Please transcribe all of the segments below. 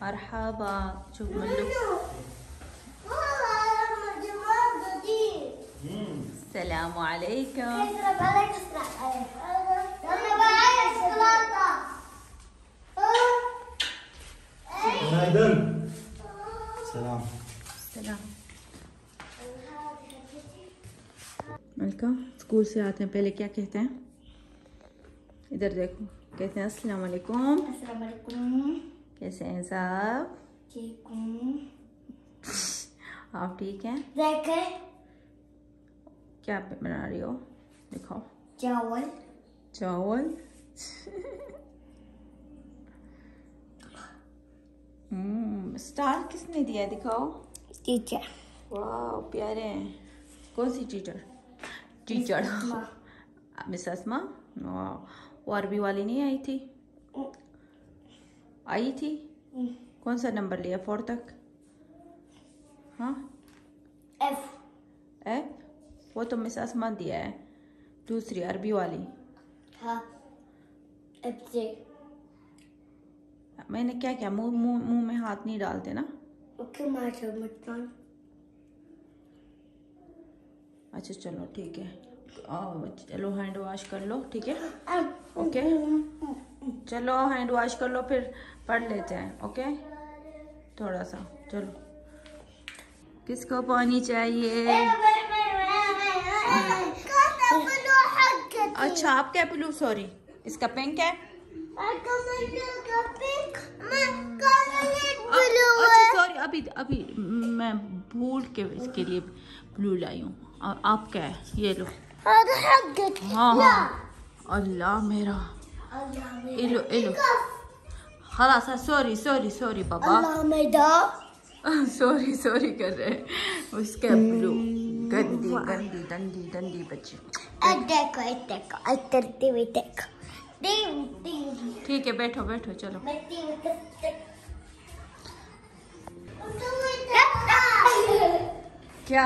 मरहबा चुप मल्लू। सलाम अलैकुम। सलाम। सलाम। मलका स्कूल से आते हैं पहले क्या कहते हैं? इधर देखो, कहते हैं अस्सलाम वालेकुम। अस्सलाम वालेकुम। कैसे हैं साहब? ठीक हूँ। आप ठीक हैं? क्या बना रही हो? दिखाओ। चावल। चावल। स्टार किसने दिया? दिखाओ। टीचर। वाह प्यारे हैं। कौन सी टीचर? टीचर मिस अस्मा। वाह, वो अरबी वाली नहीं आई थी? आई थी। कौन सा नंबर लिया 4 तक? हाँ एफ। एफ? वो तो मिस अस्मा दिया है, दूसरी अरबी वाली। हाँ एफ से। मैंने क्या क्या मुंह में हाथ नहीं डालते ना। ओके मास्टर मतलब। अच्छा चलो ठीक है, चलो हैंड वॉश कर लो, ठीक है? ओके चलो हैंड वॉश कर लो, फिर पढ़ लेते हैं। ओके थोड़ा सा चलो। किसको पानी चाहिए? अच्छा आपका ब्लू, सॉरी इसका पिंक है। अच्छा सॉरी, अभी मैं भूल के इसके लिए ब्लू लाई हूँ। आप क्या है? ये लो। हाँ हाँ अल्लाह मेरा। इलो इलो खलास। सॉरी सॉरी सॉरी बाबा। सॉरी सॉरी कर रहे हैं। उसका ब्लू गंदी गंदी दंदी दंदी बच्ची। ठीक है बैठो बैठो चलो। क्या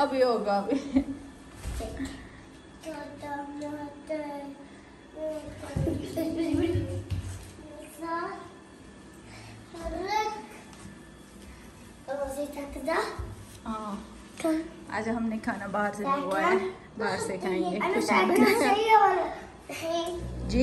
अभी होगा अभी. आज हमने खाना बाहर से मंगवाया है, बाहर से खाएंगे. कुछ नहीं बनाया. जी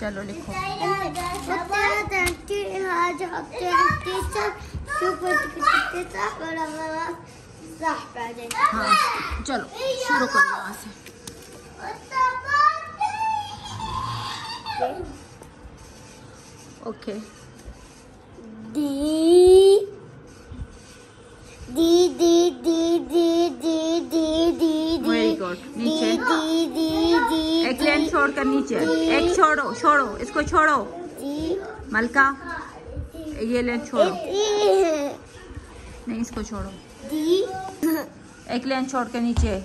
चलो लिखो. हाँ चलो शुरू करो यहाँ से. ओके दी दी दी दी दी दी दी दी वेरी गुड. नीचे दी दी दी एक लाइन छोड़कर नीचे एक छोड़ो छोड़ो इसको छोड़ो मलका. ये लाइन छोड़ो नहीं इसको छोड़ो. दी एक लाइन छोड़ के नीचे.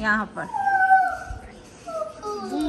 यहाँ पर. दी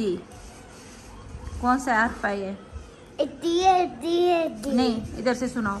दी. कौन सा हर्फ है ये? दी दी दी नहीं इधर से सुनाओ.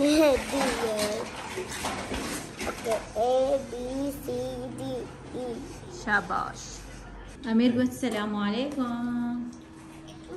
दी okay A B C D E. शाबाश. अमीर को अस्सलाम वालेकुम.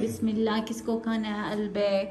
बिस्मिल्लाह. किसको खाना है? अलबेक.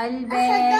अलबेक.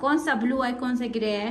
कौन सा ब्लू है कौन सा ग्रे है?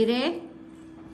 ग्रे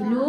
ब्लू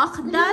अखदर.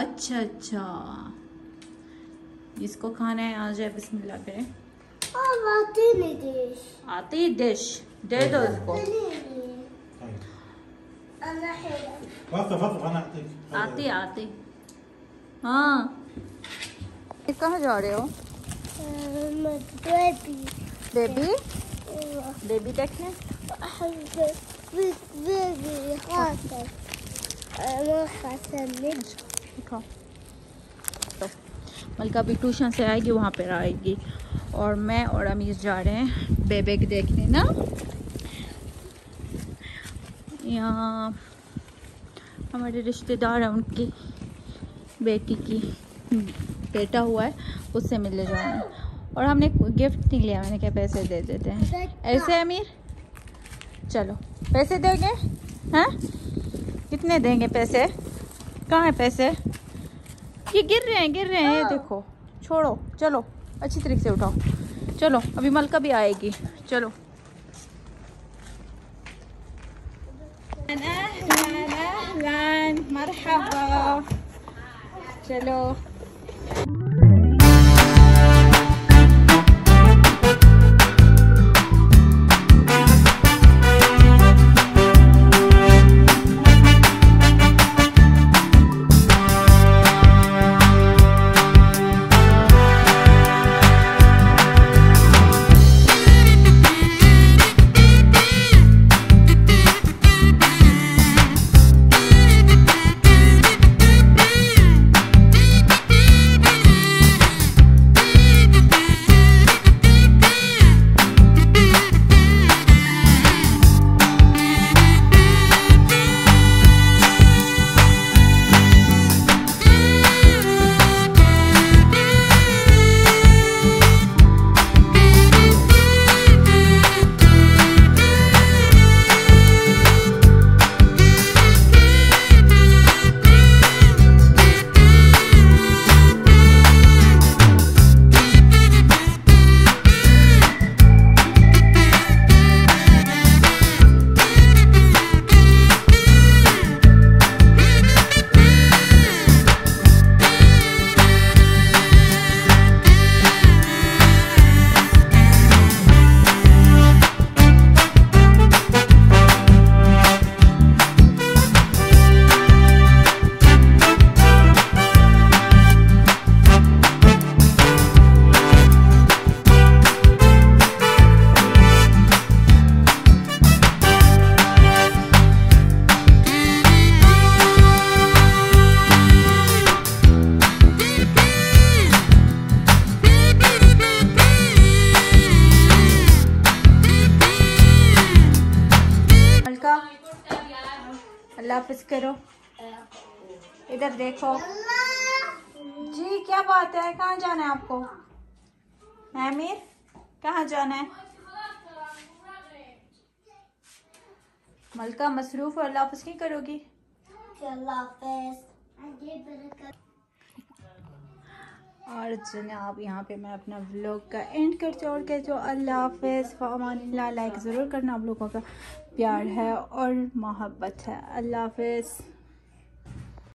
अच्छा अच्छा जिसको खाना है आ जाए. बिस्मिल्लाह करें. आती डिश दे दो उसको। आती आती। हाँ कहाँ जा रहे हो? बेबी बेबी देखने। मलका भी ट्यूशन से आएगी, वहाँ पर आएगी और मैं और अमीर जा रहे हैं बेबे के देखने ना। यहाँ हमारे रिश्तेदार हैं, उनकी बेटी की बेटा हुआ है, उससे मिलने जा रहे हैं और हमने गिफ्ट नहीं लिया। मैंने क्या पैसे दे देते हैं ऐसे। अमीर चलो पैसे देंगे हैं? कितने देंगे पैसे? कहाँ है पैसे? ये गिर रहे हैं ये देखो। छोड़ो चलो अच्छी तरीके से उठाओ। चलो अभी मलका भी आएगी। चलो मरहबा। चलो अल्लाह हाफिज करो। इधर देखो जी। क्या बात है? कहाँ जाना है आपको? आमिर कहाँ जाना है? मलका मसरूफ और अल्लाह हाफिज नहीं करोगी? और जनाब यहाँ पे मैं अपना व्लॉग का एंड करती हूँ और कहती हूँ अल्लाह हाफिज़ व अमानिल्लाह। लाइक ज़रूर करना, आप लोगों का प्यार है और मोहब्बत है। अल्लाह हाफिज़।